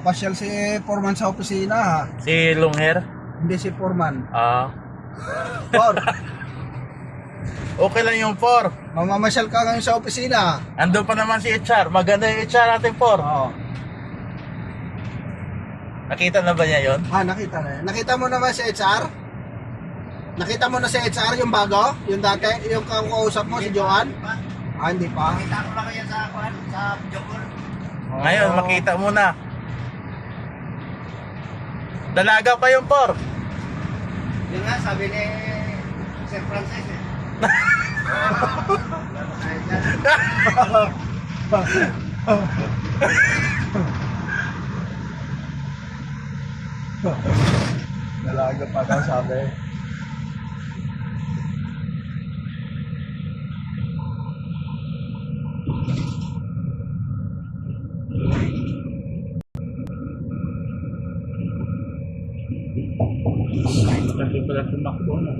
Pasyal si Foreman sa opisina ha. Si Longhair? Hindi si Foreman. For. Okay lang yung for. Mamamasyal ka ngayon sa opisina. Andun pa naman si HR. Maganda yung HR natin for. Oo. Nakita na ba niya yon? Nakita na yan. Nakita mo naman si HR? Nakita mo na si HR yung bago? Yung dati? Yung kausap mo si Joan? Hindi pa. Nakita ko lang yan sa video call. Ngayon, makita mo na. Dalaga pa yung por. Yun nga, sabi ni Sir Francis eh. Dalaga pa daw sabi. Kasi pala tumakbo na.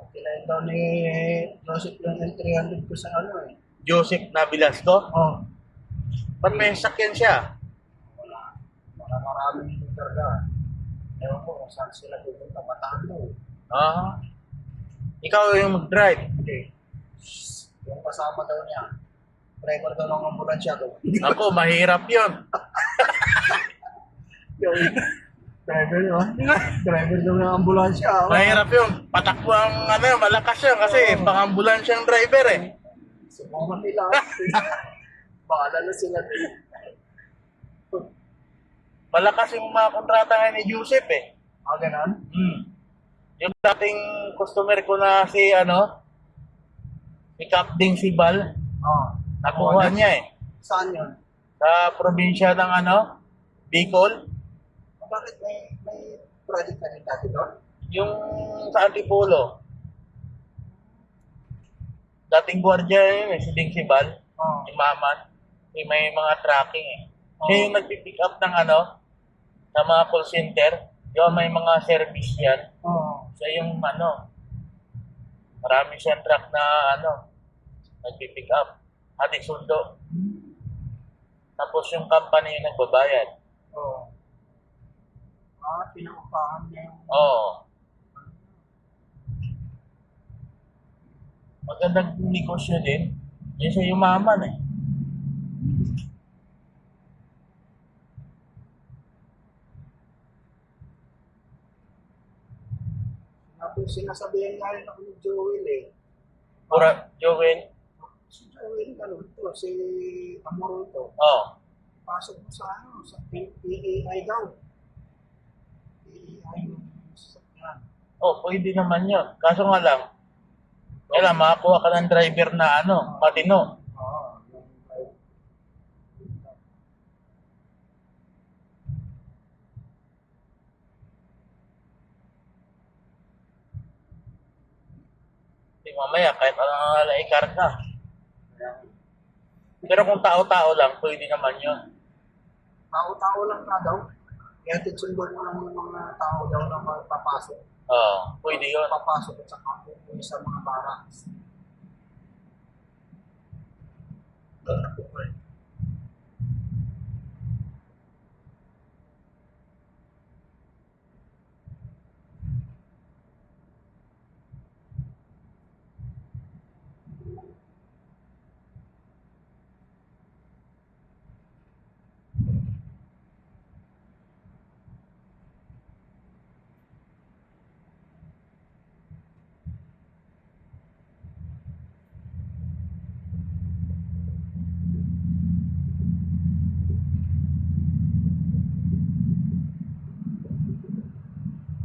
Kailangan daw ni Joseph lang ng 300 ko sa ano eh. Joseph Nabilasco? Oh. Ba't may sakyan siya? Wala. Maraming karga. Ewan ko kung saan sila pupunta. Bataan daw. Ikaw yung mag-drive. Hindi. Yung kasama daw niya. Driver daw ng ambulansya daw. Ako, mahirap yun. Yung driver daw. Driver daw ng ambulansya. Mahirap yun. Patakbo ang malakas yun kasi pang-ambulansyang driver eh. Subukan nila. Bahala na sila. Malakas yung mga kontrata nga ni Joseph eh. Ganon? Yung dating customer ko na si si Captain Sibal, nakuha niya eh. Saan yun? Sa probinsya ng Bicol. Bakit may project na rin dati doon? Yung sa Antipolo. Dating gwardiya yun eh, si Ding Sibal, si Maman. May mga tracking eh. Siya yung nagpipick up ng sa mga call center. Yung may mga service yan. Siya yung marami siyang truck na nagpipick up. Ating sundo. Tapos yung company yung nagbabayad. Oo. Pinaupahan niya yung... Oo. Magandang negosyo din. Yan siya yumaman eh. Sinasabihan nga rin ako ni Joel eh. Pura, Joel. Si Joel, ano to, si Amoro to. Oo. Pasok mo sa ano, sa PEI daw. PEI yung sasakyan. Oh, pwede naman yun. Kaso nga lang, kailangan makakuha ka ng driver na ano, matino. Oo. Hindi mamaya, kahit anong alaikar ka. Pero kung tao-tao lang, pwede naman yun. Tao-tao lang ka daw. Kaya titsundo mo lang yung mga tao daw na magpapasok. Oo, pwede yun. Papasok at saka pupunta sa mga barracks.